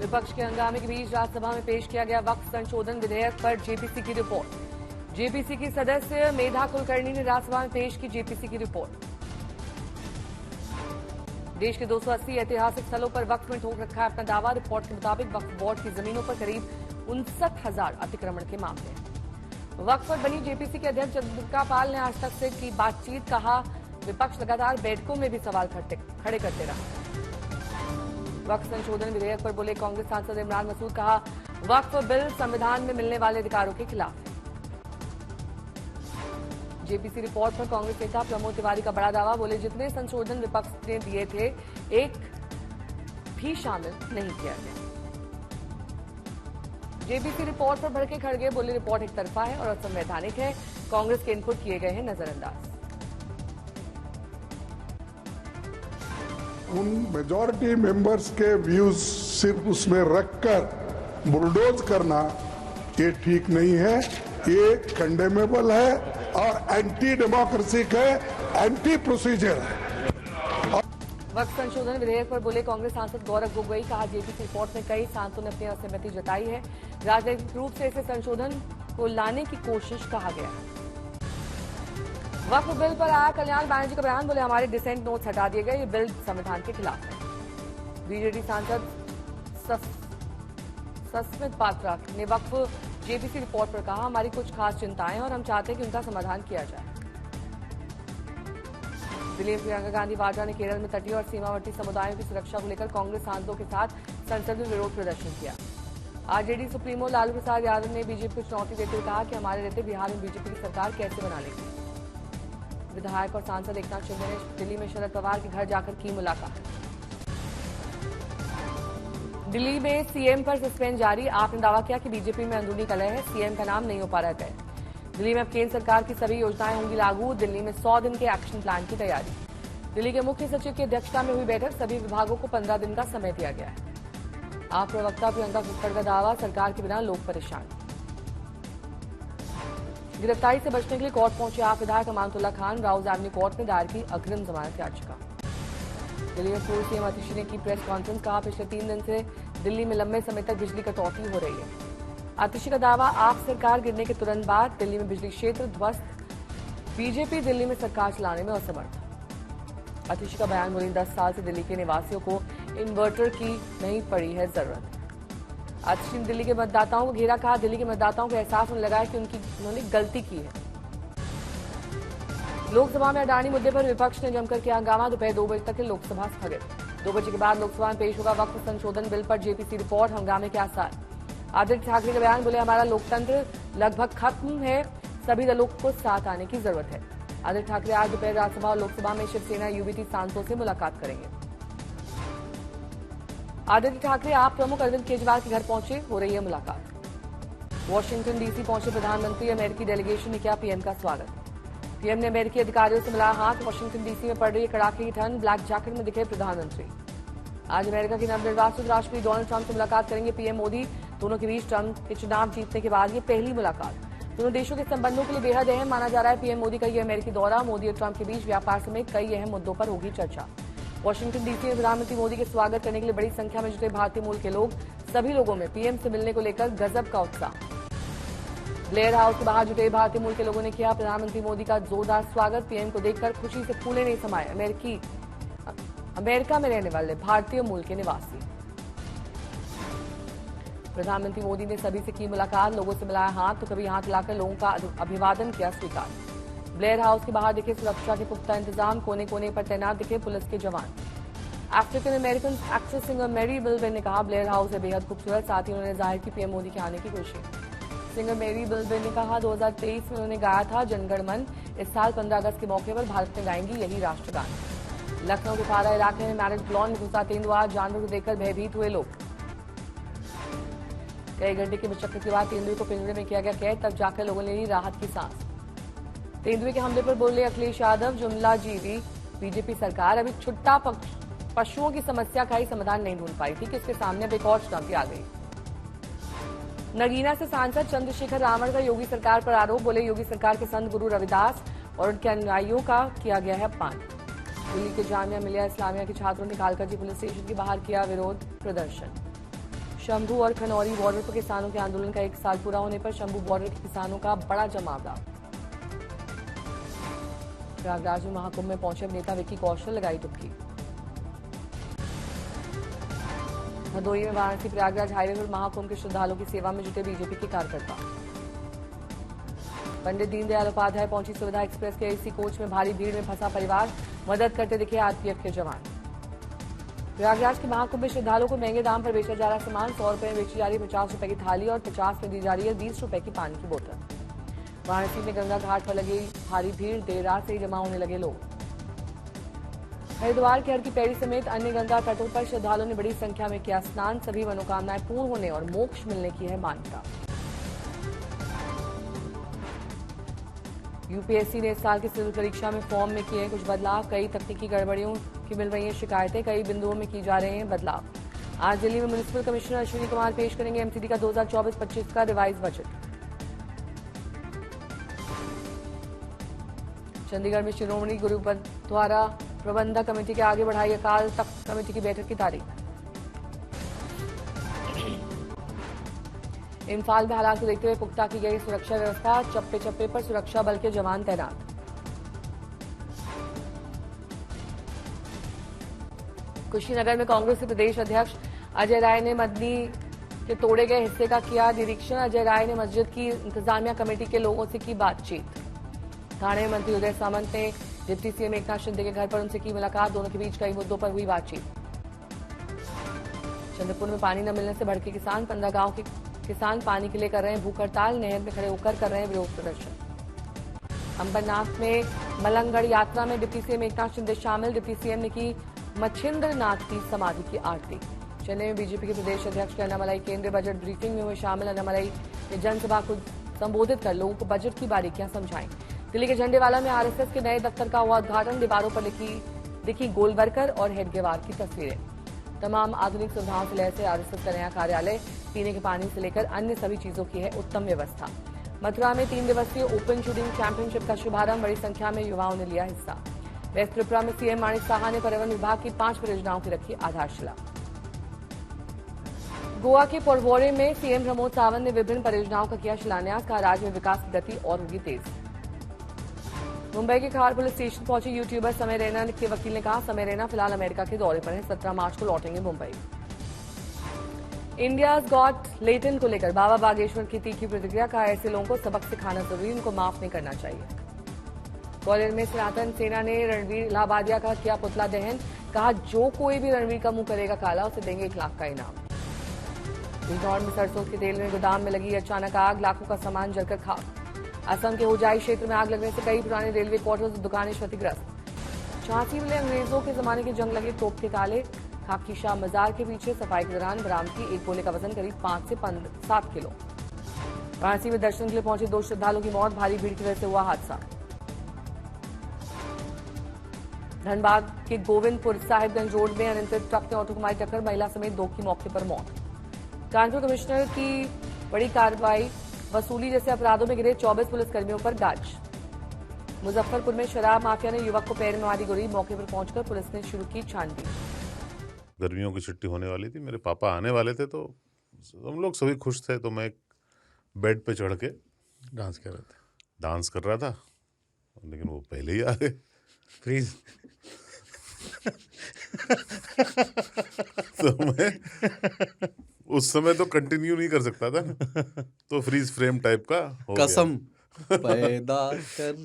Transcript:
विपक्ष के हंगामे के बीच राज्यसभा में पेश किया गया वक्फ संशोधन विधेयक पर जेपीसी की रिपोर्ट। जेपीसी की सदस्य मेधा कुलकर्णी ने राज्यसभा में पेश की जेपीसी की रिपोर्ट। देश के 280 ऐतिहासिक स्थलों पर वक्फ में ठोक रखा है अपना दावा। रिपोर्ट के मुताबिक वक्फ बोर्ड की जमीनों पर करीब 59,000 अतिक्रमण के मामले हैं। वक्फ पर बनी जेपीसी के अध्यक्ष जगदम्बिका पाल ने आज तक से की बातचीत, कहा विपक्ष लगातार बैठकों में भी सवाल खड़े करते रहा। वक्फ संशोधन विधेयक पर बोले कांग्रेस सांसद इमरान मसूद, कहा वक्फ बिल संविधान में मिलने वाले अधिकारों के खिलाफ है। जेपीसी रिपोर्ट पर कांग्रेस नेता प्रमोद तिवारी का बड़ा दावा, बोले जितने संशोधन विपक्ष ने दिए थे एक भी शामिल नहीं किया गया। जेपीसी रिपोर्ट पर भड़के खड़गे, बोले रिपोर्ट एक तरफा है और असंवैधानिक है, कांग्रेस के इनपुट किए गए हैं नजरअंदाज। उन मेजॉरिटी मेंबर्स के व्यूज सिर्फ उसमें रखकर बुलडोज करना ये ठीक नहीं है, ये कंडेमेबल है और एंटी डेमोक्रेटिक है, एंटी प्रोसीजर है। वक्फ संशोधन विधेयक पर बोले कांग्रेस सांसद गौरव गोगोई, कहा जेपीसी रिपोर्ट में कई सांसदों ने अपनी असहमति जताई है, राजनीतिक रूप से इसे संशोधन को लाने की कोशिश कहा गया है। वक्फ बिल पर आया कल्याण बैनर्जी का बयान, बोले हमारे डिसेंट नोट्स हटा दिए गए, ये बिल संविधान के खिलाफ है। बीजेडी सांसद सस्मित पात्रा ने वक्फ जेपीसी रिपोर्ट पर कहा हमारी कुछ खास चिंताएं और हम चाहते हैं कि उनका समाधान किया जाए। दिल्ली में प्रियंका गांधी वाड्रा ने केरल में तटीय और सीमावर्ती समुदायों की सुरक्षा को लेकर कांग्रेस सांसदों के साथ संसद में विरोध प्रदर्शन किया। आरजेडी सुप्रीमो लालू प्रसाद यादव ने बीजेपी को चुनौती देते हुए कहा कि हमारे रहते बिहार में बीजेपी की सरकार कैसे बना लेगी। विधायक और सांसद एकनाथ शिंदे ने दिल्ली में शरद पवार के घर जाकर की मुलाकात। दिल्ली में सीएम पर सस्पेंड जारी, आपने दावा किया कि बीजेपी में अंदरूनी कलह है, सीएम का नाम नहीं हो पा रहा है। दिल्ली में अब केंद्र सरकार की सभी योजनाएं होंगी लागू, दिल्ली में 100 दिन के एक्शन प्लान की तैयारी। दिल्ली के मुख्य सचिव की अध्यक्षता में हुई बैठक, सभी विभागों को 15 दिन का समय दिया गया है। आप प्रवक्ता प्रियंका कुक्कड़ का दावा, सरकार के बिना लोग परेशान। गिरफ्तारी से बचने के लिए कोर्ट पहुंचे आप विधायक अमानतुल्लाह खान, राउज एवेन्यू कोर्ट में दायर की अग्रिम जमानत याचिका। दिल्ली में पूर्व सीएम आतिशी ने की प्रेस कॉन्फ्रेंस, कहा पिछले 3 दिन से दिल्ली में लंबे समय तक बिजली कटौती हो रही है। आतिशी का दावा, आप सरकार गिरने के तुरंत बाद दिल्ली में बिजली क्षेत्र ध्वस्त, बीजेपी दिल्ली में सरकार चलाने में असमर्थ। आतिशी का बयान, बोली 10 साल से दिल्ली के निवासियों को इन्वर्टर की नहीं पड़ी है जरूरत। आतिशी ने दिल्ली के मतदाताओं को घेरा, कहा दिल्ली के मतदाताओं को एहसास होने लगा है कि उन्होंने गलती की है। लोकसभा में अडानी मुद्दे पर विपक्ष ने जमकर किया हंगामा, दोपहर 2 बजे तक के लोकसभा स्थगित। 2 बजे के बाद लोकसभा में पेश होगा वक्फ संशोधन बिल पर जेपीसी रिपोर्ट, हंगामे के आसार। आदित्य ठाकरे का बयान, बोले हमारा लोकतंत्र लगभग खत्म है, सभी दलों को साथ आने की जरूरत है। आदित्य ठाकरे आज दोपहर राज्यसभा और लोकसभा में शिवसेना यूबीटी सांसदों से मुलाकात करेंगे। आदित्य ठाकरे आप प्रमुख अरविंद केजरीवाल के घर पहुंचे, हो रही है मुलाकात। वॉशिंगटन डीसी पहुंचे प्रधानमंत्री, अमेरिकी डेलीगेशन ने किया पीएम का स्वागत। पीएम ने अमेरिकी अधिकारियों से मिलाया हाथ। वॉशिंगटन डीसी में पड़ रही है कड़ाके की ठंड, ब्लैक जैकेट में दिखे प्रधानमंत्री। आज अमेरिका के नवनिर्वाचित राष्ट्रपति डोनाल्ड ट्रंप से मुलाकात करेंगे पीएम मोदी। दोनों के बीच ट्रंप के चुनाव जीतने के बाद ये पहली मुलाकात। दोनों देशों के संबंधों के लिए बेहद अहम माना जा रहा है पीएम मोदी का ये अमेरिकी दौरा। मोदी और ट्रंप के बीच व्यापार समेत कई अहम मुद्दों पर होगी चर्चा। वॉशिंगटन डीसी में प्रधानमंत्री मोदी के स्वागत करने के लिए बड़ी संख्या में जुटे भारतीय मूल के लोग, सभी लोगों में पीएम से मिलने को लेकर गजब का उत्साह। ब्लेयर हाउस के बाहर जुटे भारतीय मूल के लोगों ने किया प्रधानमंत्री मोदी का जोरदार स्वागत। पीएम को देखकर खुशी से फूले नहीं समाये अमेरिका में रहने वाले भारतीय मूल के निवासी। प्रधानमंत्री मोदी ने सभी से की मुलाकात, लोगों से मिलाया हाथ, तो कभी हाथ लाकर लोगों का अभिवादन किया स्वीकार। ब्लेयर हाउस के बाहर दिखे सुरक्षा के पुख्ता इंतजाम, कोने कोने पर तैनात दिखे पुलिस के जवान। अफ्रीकन अमेरिकन एक्ट्रेस सिंगर मेरी बिल्बे ने कहा ब्लेयर हाउस है बेहद खूबसूरत, साथ ही उन्होंने जाहिर की पीएम मोदी के आने की खुशी। सिंगर मेरी बिल्बे ने कहा 2023 में उन्होंने गाया था जनगण मन, इस साल 15 अगस्त के मौके पर भारत में गाएंगी यही राष्ट्रगान। लखनऊ के पारा इलाके में मैरिज लॉन में घुसा तेंदुआ, जानवर को देखकर भयभीत हुए लोग। कई घंटे की मशक्कत के बाद तेंदुए को पिंजरे में किया गया कैद, तब जाकर लोगों ने ली राहत की सांस। तेंदुए के हमले पर बोले अखिलेश यादव, जुमला जीवी बीजेपी सरकार अभी छुट्टा पशुओं की समस्या का ही समाधान नहीं ढूंढ पाई थी कि इसके सामने अब एक और चुनौती आ गई। नगीना से सांसद चंद्रशेखर रावण का योगी सरकार पर आरोप, बोले योगी सरकार के संत गुरु रविदास और उनके अनुयायियों का किया गया है अपमान। दिल्ली के जामिया मिलिया इस्लामिया के छात्रों ने कालकाजी पुलिस स्टेशन के बाहर किया विरोध प्रदर्शन। शंभू और खनौरी बॉर्डर पर किसानों के आंदोलन का 1 साल पूरा होने पर शंभू बॉर्डर के किसानों का बड़ा जमावड़ा। प्रयागराज में महाकुंभ में पहुंचे नेता विक्की कौशल लगाई डुबकी। भदोही में वाराणसी प्रयागराज हाईवे पर महाकुंभ के श्रद्धालुओं की सेवा में जुटे बीजेपी के कार्यकर्ता। पंडित दीनदयाल उपाध्याय पहुंची सुविधा एक्सप्रेस के एसी कोच में भारी भीड़ में फंसा परिवार, मदद करते दिखे आरपीएफ के जवान। प्रयागराज के महाकुंभ में श्रद्धालुओं को महंगे दाम पर बेचा जा रहा सामान, 100 रुपए में बेची जा रही है 50 रुपए की थाली और 50 में दी जा रही है 20 रुपए की पानी की बोतल। वाराणसी में गंगा घाट पर लगी भारी भीड़, देर रात से ही जमा होने लगे लोग। हरिद्वार के हर की पैड़ी समेत अन्य गंगा तटों पर श्रद्धालुओं ने बड़ी संख्या में किया स्नान, सभी मनोकामनाएं पूर्ण होने और मोक्ष मिलने की है मान्यता। यूपीएससी ने इस साल की सिविल परीक्षा में फॉर्म में किए कुछ बदलाव, कई तकनीकी गड़बड़ियों की मिल रही हैं शिकायतें, कई बिंदुओं में की जा रहे हैं बदलाव। आज दिल्ली में म्युनिसिपल कमिश्नर अश्विनी कुमार पेश करेंगे एमसीडी का 2024-25 का रिवाइज बजट। चंडीगढ़ में शिरोमणि गुरुद्वारा प्रबंधक कमेटी के आगे बढ़ाई अकाल तख्त कमेटी की बैठक की तारीख। इम्फाल में हालात को देखते हुए पुख्ता की गई सुरक्षा व्यवस्था, चप्पे चप्पे पर सुरक्षा बल के जवान तैनात। कुशीनगर में कांग्रेस के प्रदेश अध्यक्ष अजय राय ने मदनी के तोड़े गए हिस्से का किया निरीक्षण। अजय राय ने मस्जिद की इंतजामिया कमेटी के लोगों से की बातचीत। थाने मंत्री उदय सामंत ने डिप्टी सीएम एकनाथ शिंदे के घर पर उनसे की मुलाकात, दोनों के बीच कई मुद्दों पर हुई बातचीत। चंद्रपुर में पानी न मिलने से भड़के किसान, 15 गांव के किसान पानी के लिए कर रहे हैं भूख हड़ताल, नहर में खड़े होकर कर रहे हैं विरोध प्रदर्शन। अंबरनाथ में मलंगगढ़ यात्रा में डिप्टी सीएम एकनाथ शिंदे शामिल, डिप्टी सीएम ने की मच्छिंद्र नाथ की समाधि की आरती। चेन्नई में बीजेपी के प्रदेश अध्यक्ष के अन्नामलाई केंद्रीय बजट ब्रीफिंग में हुए शामिल, अन्नामलाई ने जनसभा को संबोधित कर लोगों को बजट की बारीकियां समझाई। दिल्ली के झंडेवाला में आरएसएस के नए दफ्तर का हुआ उद्घाटन, दीवारों पर दिखी गोलवर्कर और हेडगेवार की तस्वीरें। तमाम आधुनिक सुविधाओं से लैस आरएसएस का नया कार्यालय, पीने के पानी से लेकर अन्य सभी चीजों की है उत्तम व्यवस्था। मथुरा में 3 दिवसीय ओपन शूटिंग चैंपियनशिप का शुभारंभ, बड़ी संख्या में युवाओं ने लिया हिस्सा। वेस्ट त्रिपुरा में सीएम माणिक साहा ने पर्यावरण विभाग की 5 परियोजनाओं की रखी आधारशिला। गोवा के पोरवोरे में सीएम प्रमोद सावंत ने विभिन्न परियोजनाओं का किया शिलान्यास, कहा राज्य में विकास की गति और होगी तेज। मुंबई के खार पुलिस स्टेशन पहुंचे यूट्यूबर समय रैना के वकील ने कहा समय रैना फिलहाल अमेरिका के दौरे पर हैं, 17 मार्च को लौटेंगे मुंबई। इंडियाज गॉट लेटेंट को लेकर बाबा बागेश्वर की तीखी प्रतिक्रिया, कहा ऐसे लोगों को सबक सिखाना जरूरी, उनको माफ नहीं करना चाहिए। ग्वालियर में सनातन सेना ने रणवीर इलाहाबादिया का किया पुतला दहन, कहा जो कोई भी रणवीर का मुंह करेगा काला उसे देंगे 1 लाख का इनाम। इंदौर में सरसों के तेल में गोदाम में लगी अचानक आग, लाखों का सामान जलकर खाक। असम के होजाई क्षेत्र में आग लगने से कई पुराने रेलवे क्वार्टर्स और दुकानें क्षतिग्रस्त। झांसी में अंग्रेजों के जमाने के जंग लगे तोप के ताले, खाकी शाह मजार के पीछे सफाई के दौरान बरामदगी, एक गोले का वजन करीब 5 से 7 किलो। वाराणसी में दर्शन के लिए पहुंचे 2 श्रद्धालुओं की मौत, भारी भीड़ की वजह से हुआ हादसा। धनबाद के गोविंदपुर साहिबगंज रोड में अनियंत्रित ट्रक ने ऑटो को मारी टक्कर, महिला समेत 2 की मौके पर मौत। कानपुर कमिश्नर की बड़ी कार्रवाई, वसूली जैसे अपराधों में गिरे 24 पुलिसकर्मियों पर गाज। मुजफ्फरपुर में शराब माफिया ने युवक को पैर में मारी गोली, मौके पर पहुंचकर पुलिस ने शुरू की छानबीन। गर्मियों की छुट्टी होने वाली थी, मेरे पापा आने वाले थे, तो हम लोग सभी खुश थे, तो मैं एक बेड पे चढ़ के डांस कर रहा था, लेकिन वो पहले ही आ गए। फ्रीज तो मैं उस समय तो कंटिन्यू नहीं कर सकता था, तो फ्रीज फ्रेम टाइप का हो कसम गया। पैदा कर